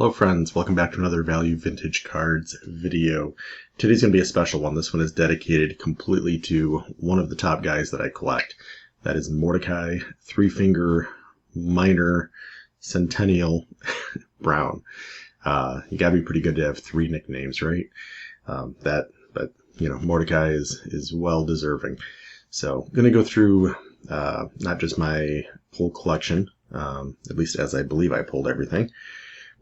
Hello friends, welcome back to another Value Vintage Cards video. Today's going to be a special one. This one is dedicated completely to one of the top guys that I collect. That is Mordecai, three-finger, minor, Centennial, Brown. You gotta be pretty good to have three nicknames, right? But Mordecai is well deserving. So I'm going to go through not just my whole collection, at least as I believe I pulled everything,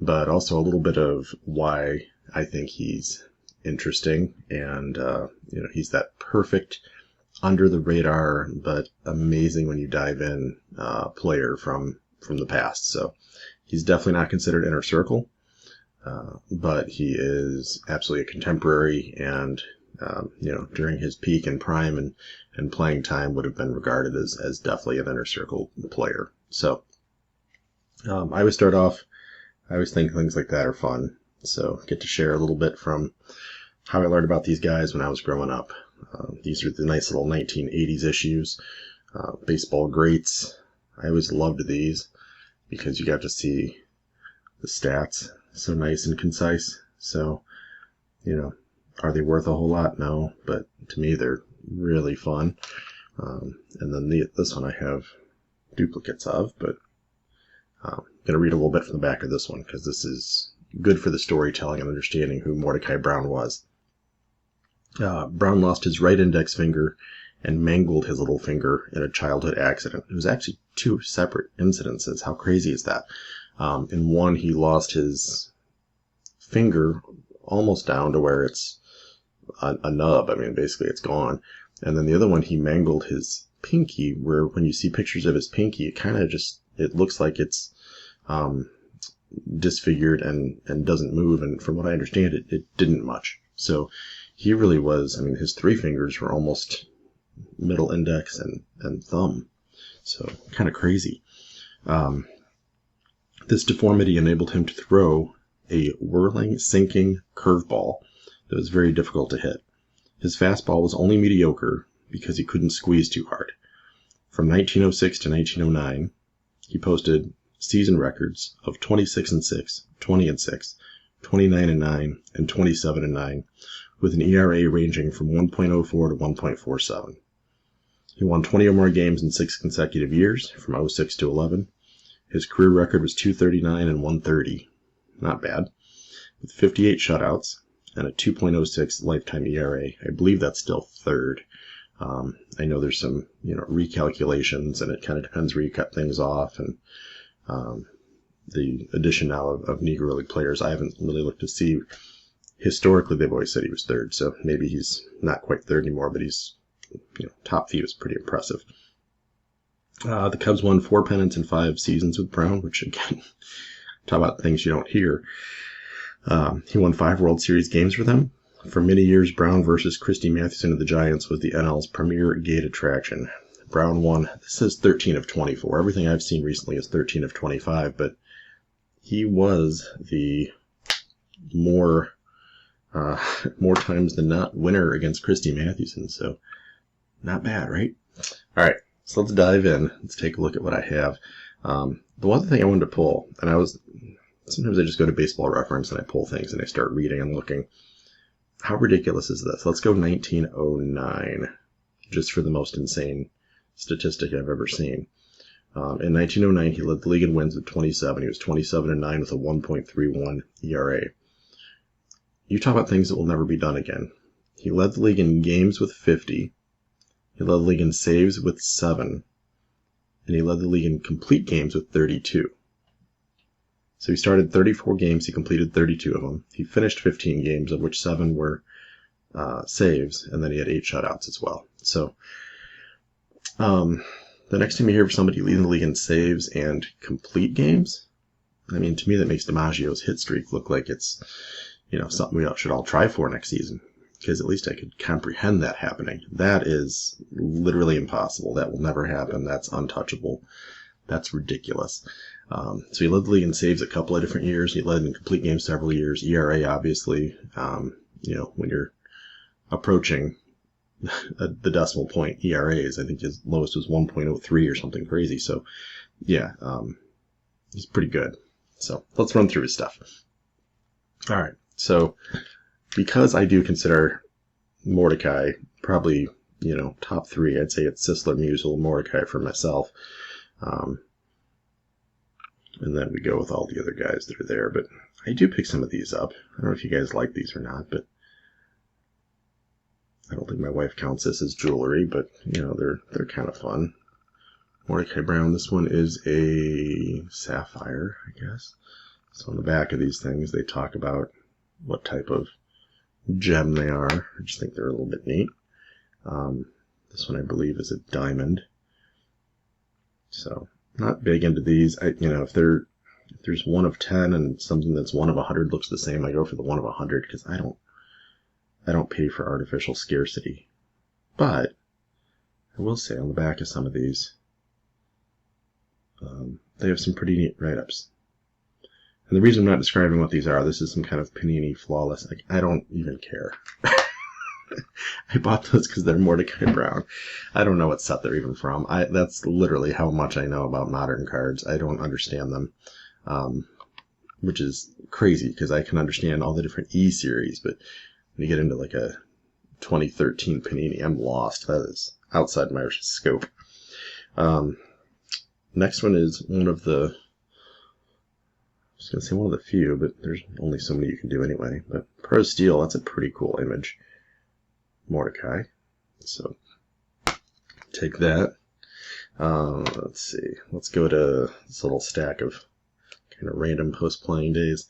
but also a little bit of why I think he's interesting. And, he's that perfect under the radar, but amazing when you dive in, player from the past. So he's definitely not considered inner circle, but he is absolutely a contemporary and, during his peak and prime and playing time would have been regarded as definitely an inner circle player. So, I always start off, I always think things like that are fun. So get to share a little bit from how I learned about these guys when I was growing up. These are the nice little 1980s issues, baseball greats. I always loved these because you got to see the stats so nice and concise. So, are they worth a whole lot? No, but to me they're really fun. And then this one I have duplicates of, but I'm going to read a little bit from the back of this one because this is good for the storytelling and understanding who Mordecai Brown was. Brown lost his right index finger and mangled his little finger in a childhood accident. It was actually two separate incidences. How crazy is that? In one, he lost his finger almost down to where it's a nub. I mean, basically it's gone. And then the other one, he mangled his pinky, where when you see pictures of his pinky, it kind of it looks like it's disfigured and doesn't move. And from what I understand, it didn't much. So he really was, his three fingers were almost middle index and thumb. So kind of crazy. This deformity enabled him to throw a whirling, sinking curveball that was very difficult to hit. His fastball was only mediocre because he couldn't squeeze too hard. From 1906 to 1909, he posted season records of 26-6, 20-6, 29-9, and 27-9, with an ERA ranging from 1.04 to 1.47. He won 20 or more games in 6 consecutive years, from 06 to 11. His career record was 239 and 130. Not bad. With 58 shutouts and a 2.06 lifetime ERA. I believe that's still third. I know there's some, recalculations, and it kind of depends where you cut things off, and the addition now of Negro League players. I haven't really looked to see. Historically, they've always said he was third, so maybe he's not quite third anymore, but he's, top few is pretty impressive. The Cubs won 4 pennants in 5 seasons with Brown, which, again, talk about things you don't hear. He won 5 World Series games for them. For many years, Brown versus Christy Mathewson of the Giants was the NL's premier gate attraction. Brown won, this says 13 of 24. Everything I've seen recently is 13 of 25, but he was the more times than not winner against Christy Mathewson, so not bad, right? All right, so let's dive in. Let's take a look at what I have. The one thing I wanted to pull, and sometimes I just go to Baseball Reference and I pull things and I start reading and looking. How ridiculous is this? Let's go 1909, just for the most insane statistic I've ever seen. In 1909, he led the league in wins with 27. He was 27-9 with a 1.31 ERA. You talk about things that will never be done again. He led the league in games with 50. He led the league in saves with 7. And he led the league in complete games with 32. So he started 34 games, he completed 32 of them. He finished 15 games, of which 7 were saves, and then he had 8 shutouts as well. So the next time you hear of somebody leading the league in saves and complete games, to me that makes DiMaggio's hit streak look like it's something we should all try for next season, because at least I could comprehend that happening. That is literally impossible. That will never happen. That's untouchable. That's ridiculous. So he led the league in saves a couple of different years. He led in complete games several years. ERA, obviously, when you're approaching the decimal point ERAs, I think his lowest was 1.03 or something crazy. So, yeah, he's pretty good. So let's run through his stuff. All right, so because I do consider Mordecai probably, top 3, I'd say it's Sisler, Musil, Mordecai for myself. And then we go with all the other guys that are there. But I do pick some of these up. I don't know if you guys like these or not, but I don't think my wife counts this as jewelry, but, they're kind of fun. Mordecai Brown, this one is a sapphire, I guess. So on the back of these things, they talk about what type of gem they are. I just think they're a little bit neat. This one, I believe, is a diamond. So not big into these. If there's 1 of 10 and something that's 1 of 100 looks the same, I go for the 1 of 100 because I don't pay for artificial scarcity. But I will say on the back of some of these, they have some pretty neat write-ups. And the reason I'm not describing what these are, this is some kind of Panini flawless. I don't even care. I bought those because they're Mordecai Brown. I don't know what set they're even from. That's literally how much I know about modern cards. I don't understand them, which is crazy because I can understand all the different E series, but when you get into like a 2013 Panini, I'm lost. That is outside my scope. Next one is one of the, I was going to say one of the few, but there's only so many you can do anyway. But Pro Steel, that's a pretty cool image. Mordecai. So take that. Let's see. Let's go to this little stack of kind of random post-playing days.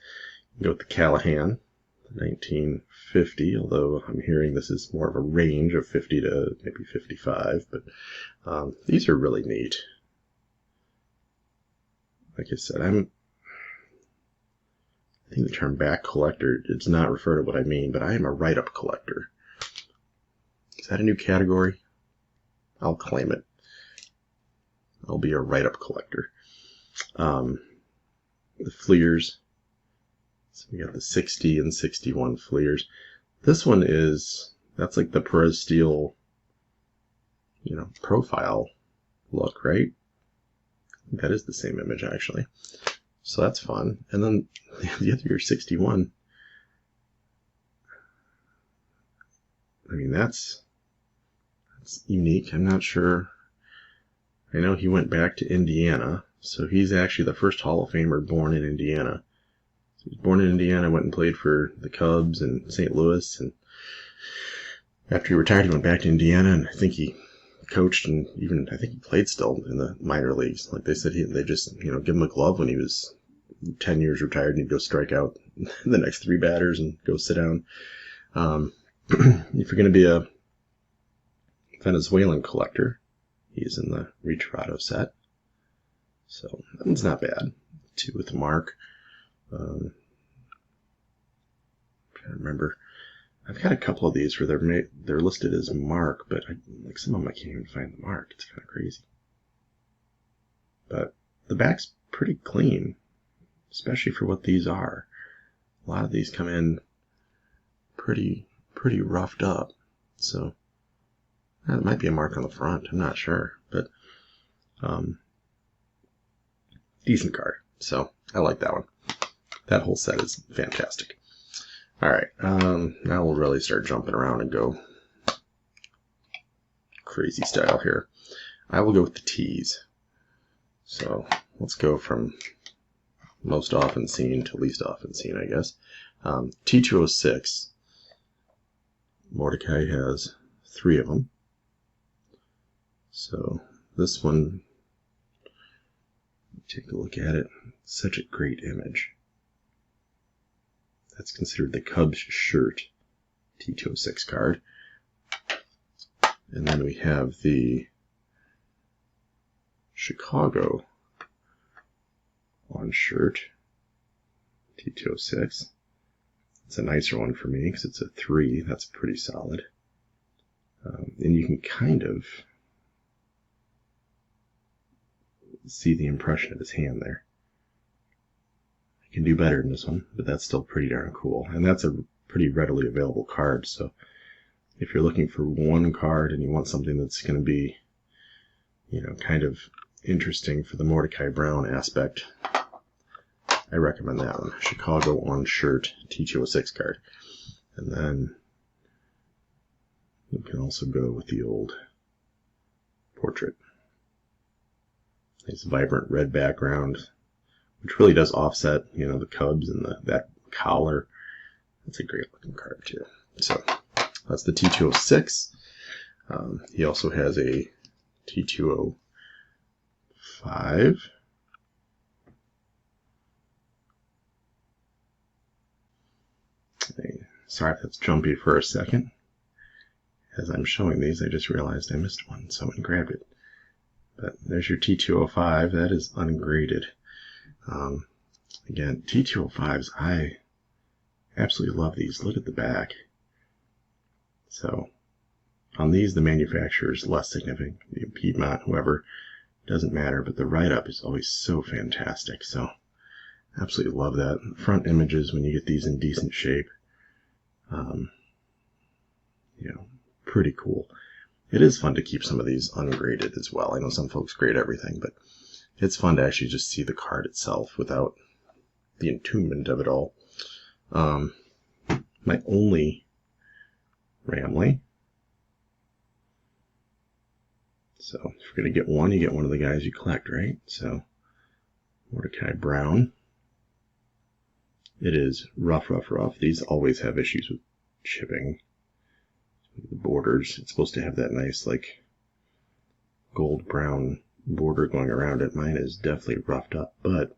Go with the Callahan, 1950, although I'm hearing this is more of a range of 50 to maybe 55, but these are really neat. Like I said, I think the term back collector does not refer to what I mean, but I am a write-up collector. Is that a new category? I'll claim it. I'll be a write-up collector. The Fleers. So we got the 60 and 61 Fleers. This one that's like the Perez Steel, profile look, right? That is the same image, actually. So that's fun. And then the other year, 61. I mean, that's unique. I'm not sure. I know he went back to Indiana, so he's actually the first Hall of Famer born in Indiana. So he was born in Indiana, went and played for the Cubs and St. Louis, and after he retired, he went back to Indiana, and I think he coached, and even I think he played still in the minor leagues. Like they said, they just give him a glove when he was 10 years retired, and he'd go strike out the next 3 batters and go sit down. If you're going to be a Venezuelan collector, he's in the Retrato set. So that one's not bad. 2 with the mark. I'm trying to remember. I've got a couple of these where they're listed as mark, but some of them I can't even find the mark. It's kind of crazy. But the back's pretty clean, especially for what these are. A lot of these come in pretty roughed up. So that might be a mark on the front. I'm not sure, but decent card. So I like that one. That whole set is fantastic. All right, now we'll really start jumping around and go crazy style here. I will go with the T's. So let's go from most often seen to least often seen, I guess. T206. Mordecai has 3 of them. So this one, take a look at it. Such a great image. That's considered the Cubs shirt T206 card. And then we have the Chicago on shirt T206. It's a nicer one for me because it's a 3. That's pretty solid. And you can kind of see the impression of his hand there. I can do better than this one, but that's still pretty darn cool. And that's a pretty readily available card, so if you're looking for one card and you want something that's going to be, kind of interesting for the Mordecai Brown aspect, I recommend that one. Chicago on shirt T206 card. And then you can also go with the old portrait. Nice vibrant red background, which really does offset, you know, the Cubs and that collar. That's a great looking card too. So that's the T206. He also has a T205. Sorry if that's jumpy for a second. As I'm showing these, I just realized I missed one, so I went and grabbed it. But there's your T205. That is ungraded. Again, T205s, I absolutely love these. Look at the back. So on these, the manufacturer is less significant. Piedmont, whoever, doesn't matter. But the write-up is always so fantastic. So absolutely love that. Front images, when you get these in decent shape, you know, pretty cool. It is fun to keep some of these ungraded as well. I know some folks grade everything, but it's fun to actually just see the card itself without the entombment of it all. My only Ramley. So if you're going to get one, you get one of the guys you collect, right? So Mordecai Brown. It is rough, rough, rough. These always have issues with chipping. The borders, it's supposed to have that nice like gold brown border going around it. Mine is definitely roughed up, but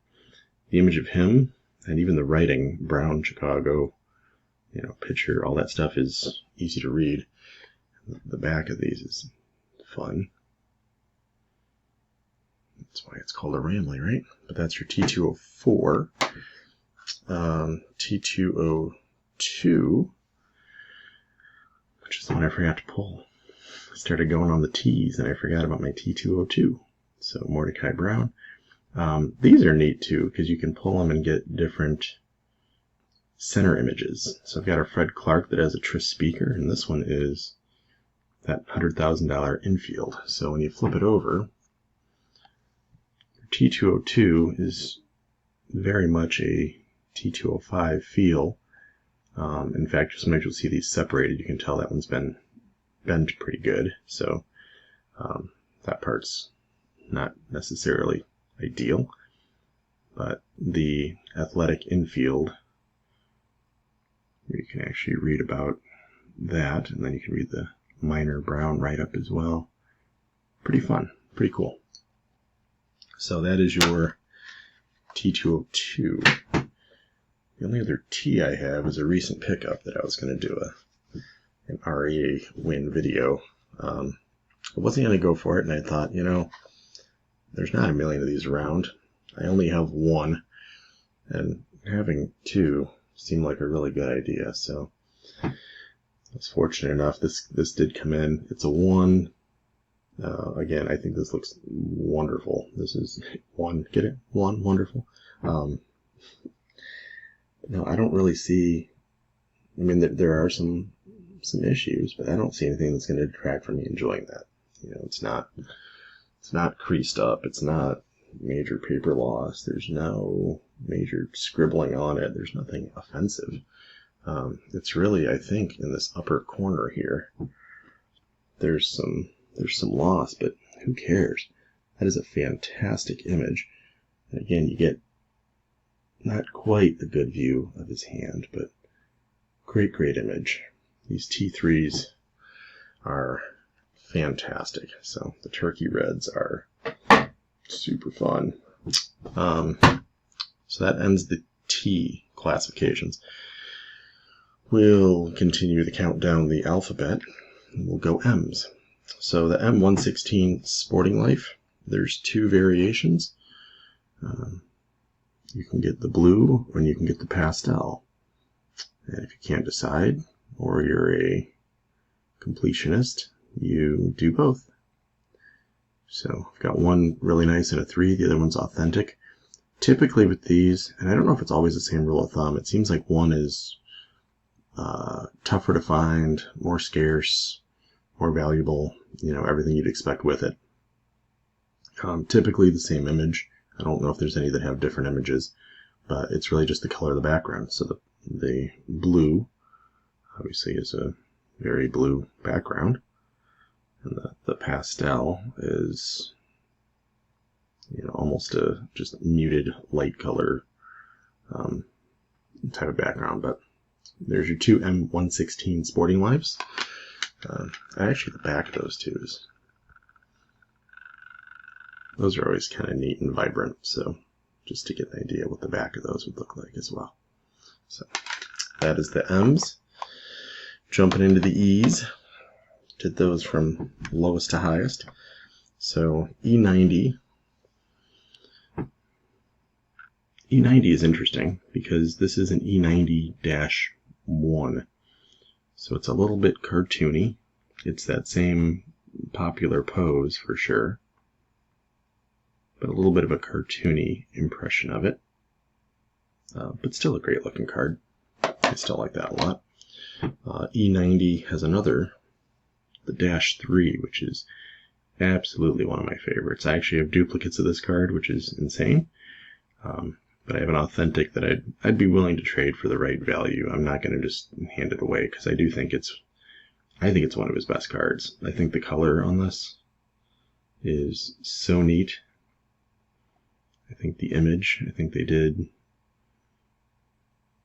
the image of him and even the writing, Brown, Chicago, you know, picture, all that stuff is easy to read. The back of these is fun. That's why it's called a Ramley, right? But that's your T204. T202, which is the one I forgot to pull. I started going on the T's and I forgot about my T202. So Mordecai Brown. These are neat too because you can pull them and get different center images. So I've got a Fred Clark that has a Tris speaker, and this one is that $100,000 infield. So when you flip it over, T202 is very much a T205 feel. In fact, sometimes you'll see these separated. You can tell that one's been bent pretty good. So that part's not necessarily ideal. But the athletic infield, you can actually read about that, and then you can read the minor Brown write-up as well. Pretty fun. Pretty cool. So that is your T202. The only other T I have is a recent pickup that I was going to do an REA win video. I wasn't going to go for it, and I thought, you know, there's not a million of these around. I only have one, and having two seemed like a really good idea. So I was fortunate enough. This did come in. It's a 1. Again, I think this looks wonderful. This is 1. Get it? 1. Wonderful. No, I don't really see. I mean, there are some issues, but I don't see anything that's going to detract from me enjoying that. You know, it's not creased up. It's not major paper loss. There's no major scribbling on it. There's nothing offensive. It's really, I think, in this upper corner here, there's some loss, but who cares? That is a fantastic image. And again, you get not quite a good view of his hand, but great, great image. These T3s are fantastic. So the turkey reds are super fun. So that ends the T classifications. We'll continue to count down the alphabet, and we'll go M's. So the M116 Sporting Life, there's 2 variations. You can get the blue, or you can get the pastel. And if you can't decide, or you're a completionist, you do both. So I've got one really nice and a 3, the other one's authentic. Typically with these, and I don't know if it's always the same rule of thumb, it seems like one is tougher to find, more scarce, more valuable, you know, everything you'd expect with it. Typically the same image. I don't know if there's any that have different images, but it's really just the color of the background. So the blue obviously is a very blue background, and the pastel is, you know, almost a just muted light color type of background. But there's your two M116 Sporting Lives. Actually, the back of those two those are always kind of neat and vibrant. So just to get an idea what the back of those would look like as well. So that is the M's. Jumping into the E's, did those from lowest to highest. So E90. E90 is interesting because this is an E90-1. So it's a little bit cartoony. It's that same popular pose for sure, but a little bit of a cartoony impression of it. But still a great looking card. I still like that a lot. E90 has another, the -3, which is absolutely one of my favorites. I actually have duplicates of this card, which is insane. But I have an authentic that I'd be willing to trade for the right value. I'm not going to just hand it away because I think it's one of his best cards. I think the color on this is so neat. I think the image, I think they did,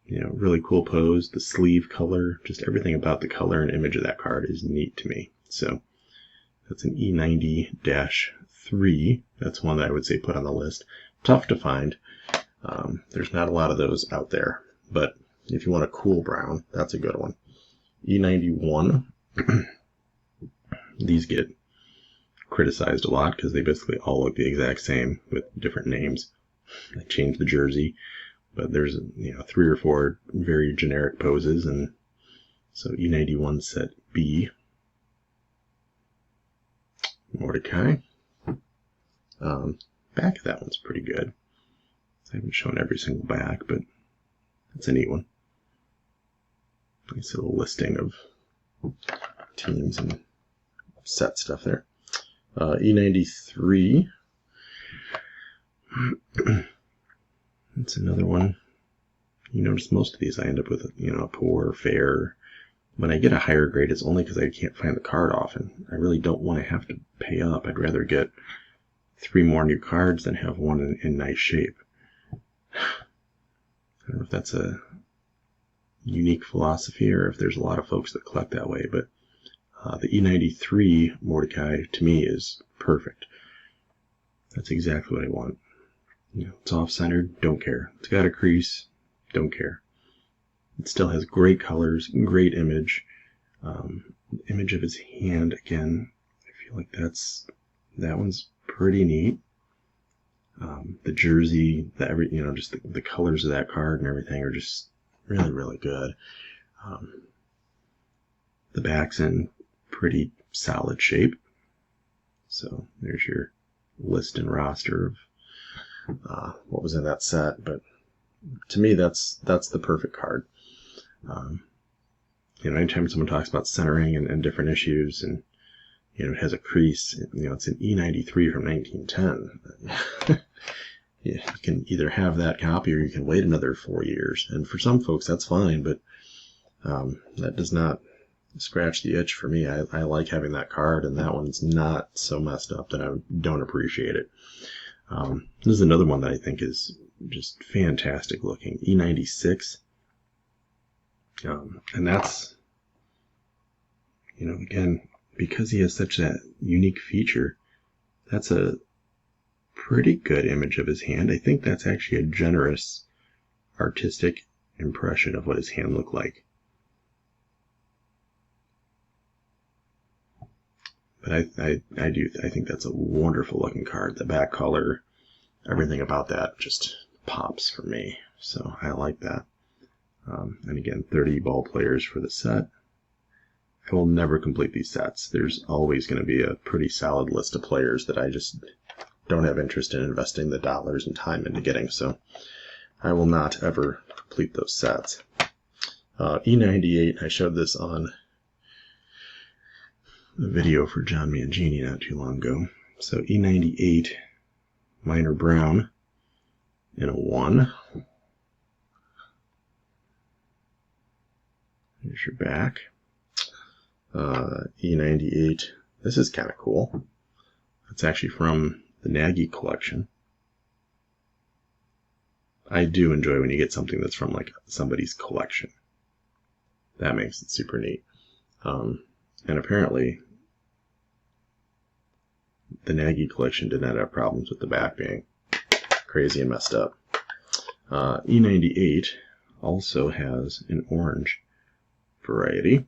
you know, really cool pose. The sleeve color, just everything about the color and image of that card is neat to me. So that's an E90-3. That's one that I would say put on the list. Tough to find. There's not a lot of those out there, but if you want a cool brown, that's a good one. E91. These get criticized a lot because they basically all look the exact same with different names. I changed the jersey, but there's, you know, 3 or 4 very generic poses, and so E91 set B. Mordecai. Back of that one's pretty good. I haven't shown every single back, but that's a neat one. Nice little listing of teams and set stuff there. E93. That's another one. You notice most of these I end up with, you know, a poor, fair. When I get a higher grade, it's only because I can't find the card often. I really don't want to have to pay up. I'd rather get 3 more new cards than have one in nice shape. I don't know if that's a unique philosophy or if there's a lot of folks that collect that way, but the E93 Mordecai to me is perfect. That's exactly what I want. You know, it's off-centered, don't care. It's got a crease, don't care. It still has great colors, great image. Image of his hand, again, I feel like that one's pretty neat. The jersey, just the colors of that card and everything are just really, really good. The back's in pretty solid shape. So there's your list and roster of what was in that set. But to me, that's the perfect card. You know, anytime someone talks about centering and different issues, and you know, it has a crease, you know, it's an E93 from 1910. You can either have that copy or you can wait another 4 years. And for some folks, that's fine, but that does not scratch the itch for me. I like having that card, and that one's not so messed up that I don't appreciate it. This is another one that I think is just fantastic looking. E96. And that's, you know, again, because he has such that unique feature, that's a pretty good image of his hand. I think that's actually a generous artistic impression of what his hand looked like. But I think that's a wonderful looking card. The back color, everything about that just pops for me. So I like that. And again, 30 ball players for the set. I will never complete these sets. There's always going to be a pretty solid list of players that I just don't have interest in investing the dollars and time into getting. So I will not ever complete those sets. E98, I showed this on a video for John Mangini not too long ago. So E98, minor brown in a 1. There's your back. E98. This is kind of cool. It's actually from the Nagy collection. I do enjoy when you get something that's from like somebody's collection. That makes it super neat. And apparently the Nagy collection did not have problems with the back being crazy and messed up. E98 also has an orange variety.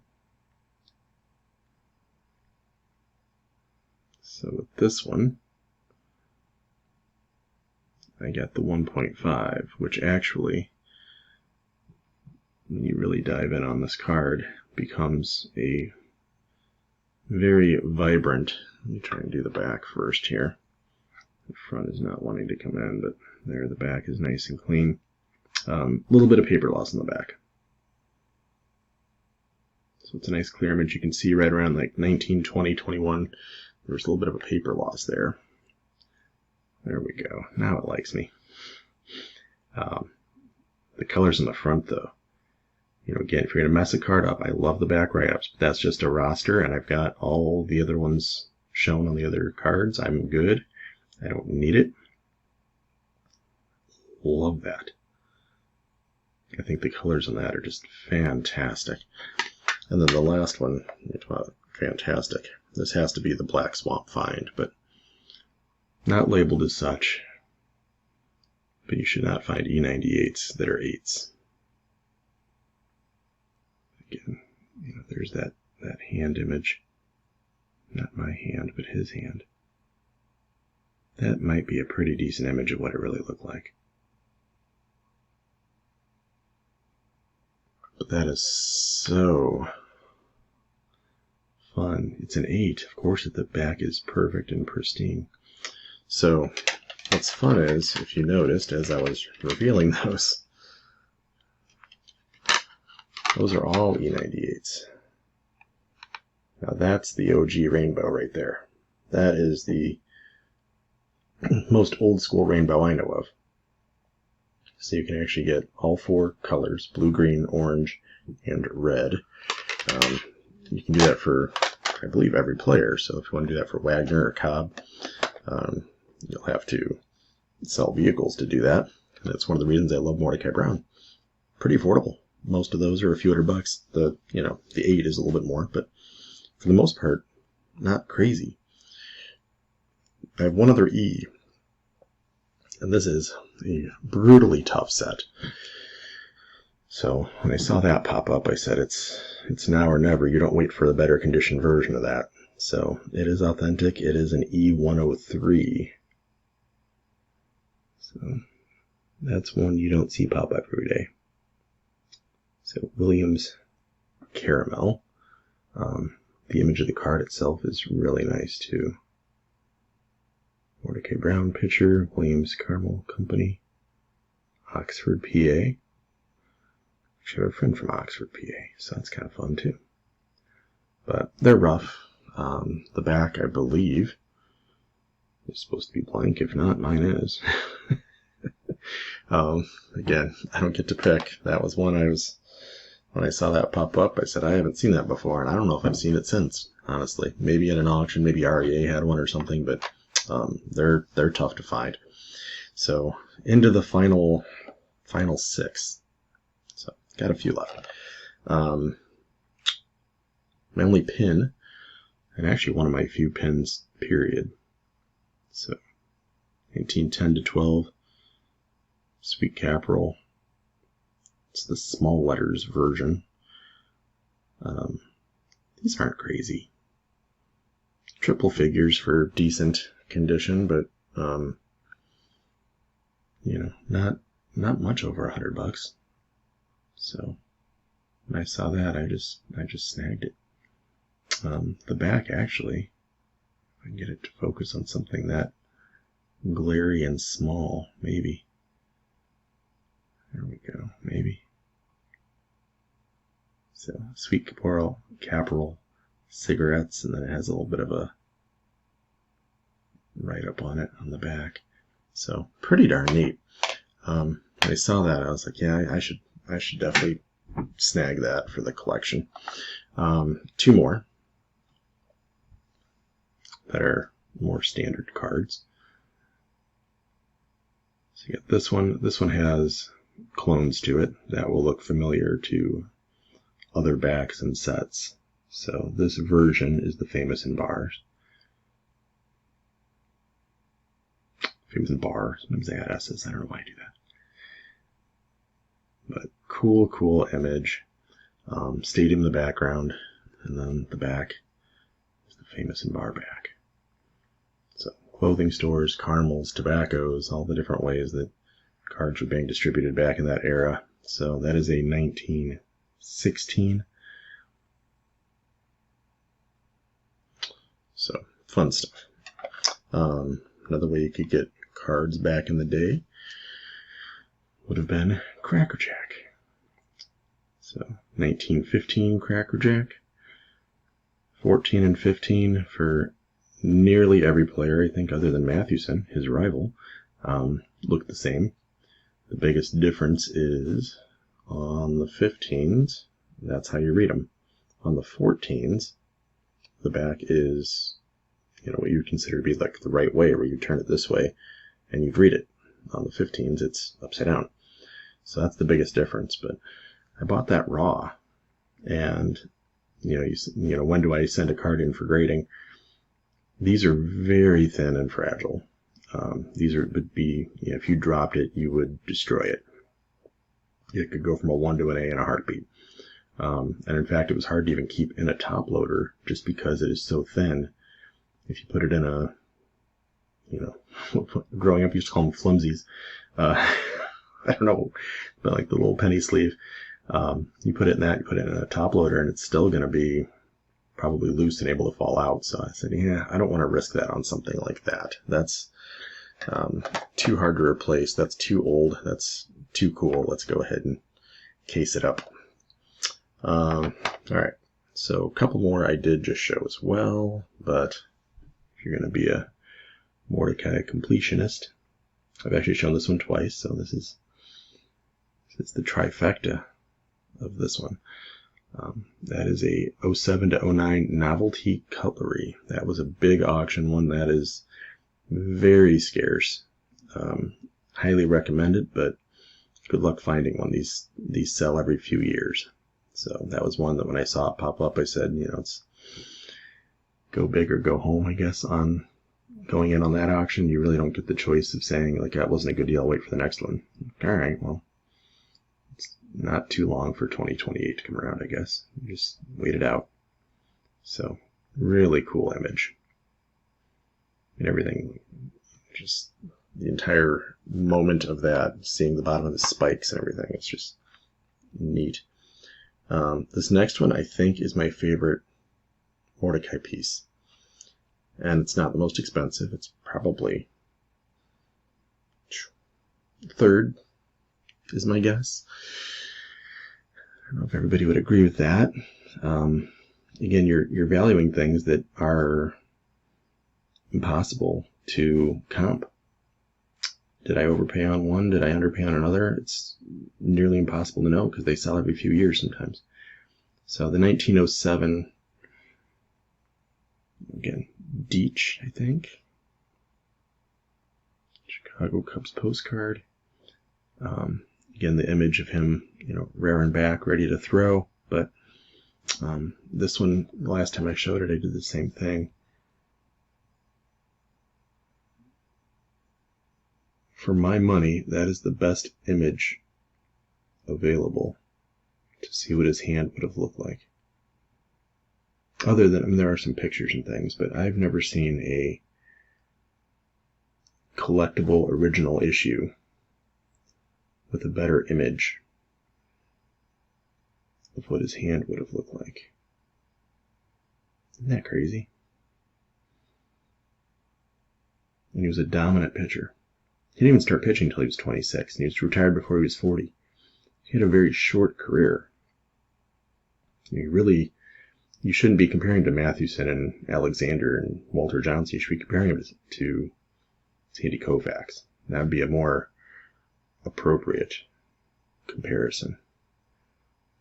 So with this one, I got the 1.5, which actually, when you really dive in on this card, becomes a very vibrant. Let me try and do the back first here. The front is not wanting to come in, but there, the back is nice and clean. A little bit of paper loss in the back. So it's a nice clear image. You can see right around like 19, 20, 21, there's a little bit of a paper loss there. There we go. Now it likes me. The colors in the front, though. You know, again, if you're going to mess a card up, I love the back write-ups, but that's just a roster, and I've got all the other ones shown on the other cards. I'm good. I don't need it. Love that. I think the colors on that are just fantastic. And then the last one, fantastic. This has to be the Black Swamp Find, but not labeled as such. But you should not find E98s that are 8s. Again, you know, there's that hand image. Not my hand, but his hand. That might be a pretty decent image of what it really looked like. But that is so fun. It's an 8. Of course, the back is perfect and pristine. So what's fun is, if you noticed, as I was revealing those are all E98s. Now that's the OG rainbow right there. That is the most old school rainbow I know of. So you can actually get all 4 colors, blue, green, orange, and red. You can do that for, I believe, every player. So if you want to do that for Wagner or Cobb, you'll have to sell vehicles to do that. And that's one of the reasons I love Mordecai Brown. Pretty affordable. Most of those are a few $100. The 8 is a little bit more, but for the most part, not crazy. I have one other E, and this is a brutally tough set. So when I saw that pop up, I said it's now or never. You don't wait for the better conditioned version of that. So it is authentic. It is an E103. So that's one you don't see pop up every day. So Williams Caramel. The image of the card itself is really nice too. Mordecai Brown picture, Williams Caramel Company, Oxford, PA. Actually, I have a friend from Oxford, PA, so that's kind of fun too. But they're rough. The back, I believe, is supposed to be blank. If not, mine is. Again, I don't get to pick. That was one when I saw that pop up, I said, I haven't seen that before, and I don't know if I've seen it since, honestly. Maybe at an auction, maybe REA had one or something, but they're tough to find. So into the final 6. So got a few left. My only pin, and actually one of my few pins, period. So 1910 to 12, Sweet Caporal. It's the small letters version. These aren't crazy. Triple figures for decent condition, but not much over $100. So when I saw that, I just snagged it. The back, actually, if I can get it to focus on something that glary and small, maybe. There we go, maybe. So, Sweet Caporal cigarettes, and then it has a little bit of a write-up on it on the back. So, pretty darn neat. When I saw that, I was like, yeah, I should definitely snag that for the collection. Two more that are more standard cards. So you get this one. This one has clones to it that will look familiar to other backs and sets. So this version is the Famous in Bars. Famous in Bar. Sometimes they add S's. I don't know why I do that. But cool image. Stadium in the background, and then the back is the Famous in Bar back. So clothing stores, caramels, tobaccos, all the different ways that cards were being distributed back in that era. So that is a 1916. So fun stuff. Another way you could get cards back in the day would have been Cracker Jack. So 1915 Cracker Jack, 14 and 15 for nearly every player, I think, other than Mathewson, his rival, look the same. The biggest difference is on the 15s, that's how you read them. On the 14s, the back is, what you would consider to be like the right way, where you turn it this way and you read it. On the 15s, it's upside down. So that's the biggest difference. But I bought that raw, and when do I send a card in for grading? These are very thin and fragile. These would be, if you dropped it, you would destroy it. It could go from a 1 to an A in a heartbeat. And in fact, it was hard to even keep in a top loader just because it is so thin. If you put it in a, growing up, you used to call them flimsies. I don't know, but like the little penny sleeve. You put it in that, you put it in a top loader, and it's still going to be probably loose and able to fall out. So I said, I don't want to risk that on something like that. That's too hard to replace. That's too old. That's too cool. Let's go ahead and case it up. All right. So a couple more I did just show as well, but if you're going to be a Mordecai completionist, I've actually shown this one twice, so this is the trifecta of this one. That is a 07 to 09 novelty cutlery. That was a big auction one. That is very scarce. Highly recommended, but good luck finding one. These sell every few years. So that was one that when I saw it pop up, I said, it's go big or go home, I guess, on going in on that auction. You really don't get the choice of saying, like, that wasn't a good deal, I'll wait for the next one. All right, well, it's not too long for 2028 to come around, I guess. You just wait it out. So, really cool image. And everything, just the entire moment of that, seeing the bottom of the spikes and everything, it's just neat. This next one, I think, is my favorite Mordecai piece. And it's not the most expensive. It's probably third, is my guess. I don't know if everybody would agree with that. Again, you're valuing things that are impossible to comp. Did I overpay on one? Did I underpay on another? It's nearly impossible to know because they sell every few years sometimes. So the 1907, again, Deech, I think. Chicago Cubs postcard. Again, the image of him, rearing back, ready to throw. But this one, the last time I showed it, I did the same thing. For my money, that is the best image available to see what his hand would have looked like. Other than, there are some pictures and things, but I've never seen a collectible original issue with a better image of what his hand would have looked like. Isn't that crazy? And he was a dominant pitcher. He didn't even start pitching until he was 26, and he was retired before he was 40. He had a very short career. You shouldn't be comparing to Mathewson and Alexander and Walter Johnson. You should be comparing him to Sandy Koufax. That would be a more appropriate comparison.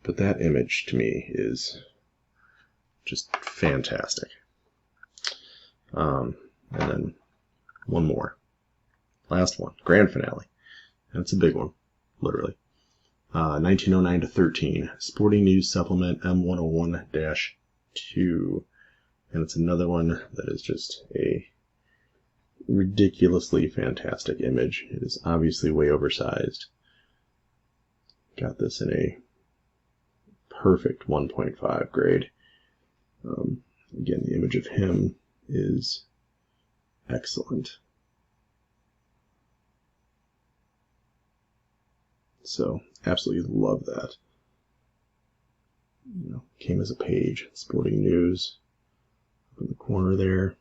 But that image to me is just fantastic. And then one more. Last one. Grand finale. And it's a big one, literally. 1909 to 13. Sporting News Supplement M101-2. And it's another one that is just a ridiculously fantastic image. It is obviously way oversized. Got this in a perfect 1.5 grade. Again, the image of him is excellent. So, absolutely love that. You know, came as a page. Sporting News up in the corner there.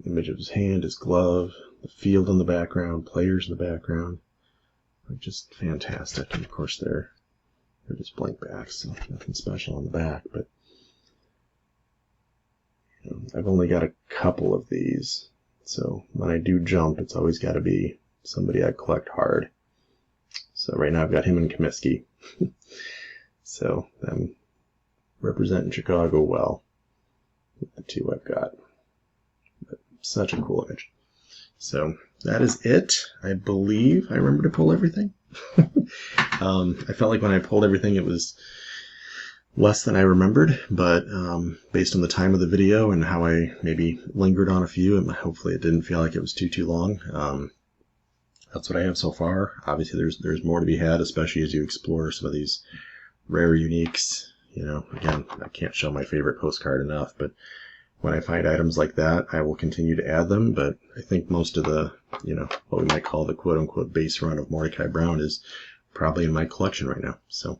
Image of his hand, his glove, the field in the background, players in the background. Just fantastic. And of course, they're just blank backs, so nothing special on the back. But you know, I've only got a couple of these, so when I do jump, it's always got to be somebody I collect hard. So right now I've got him and Comiskey. So I'm representing Chicago well with the two I've got. But such a cool image. So that is it. I believe I remember to pull everything. I felt like when I pulled everything it was less than I remembered, but based on the time of the video and how I maybe lingered on a few, and hopefully it didn't feel like it was too long. That's what I have so far. Obviously there's more to be had, especially as you explore some of these rare uniques. You know, again, I can't show my favorite postcard enough, but when I find items like that, I will continue to add them. But I think most of the, you know, what we might call the quote-unquote base run of Mordecai Brown is probably in my collection right now. So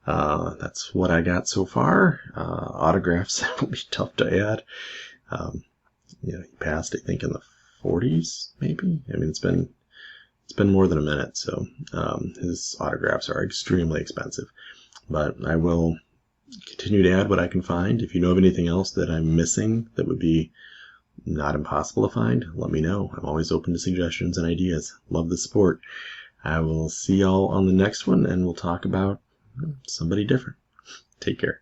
that's what I got so far. Autographs will be tough to add. You know, he passed, I think, in the 40s, maybe. I mean, it's been more than a minute, so his autographs are extremely expensive. But I will continue to add what I can find. If you know of anything else that I'm missing that would be not impossible to find, let me know. I'm always open to suggestions and ideas. Love the support. I will see y'all on the next one, and we'll talk about somebody different. Take care.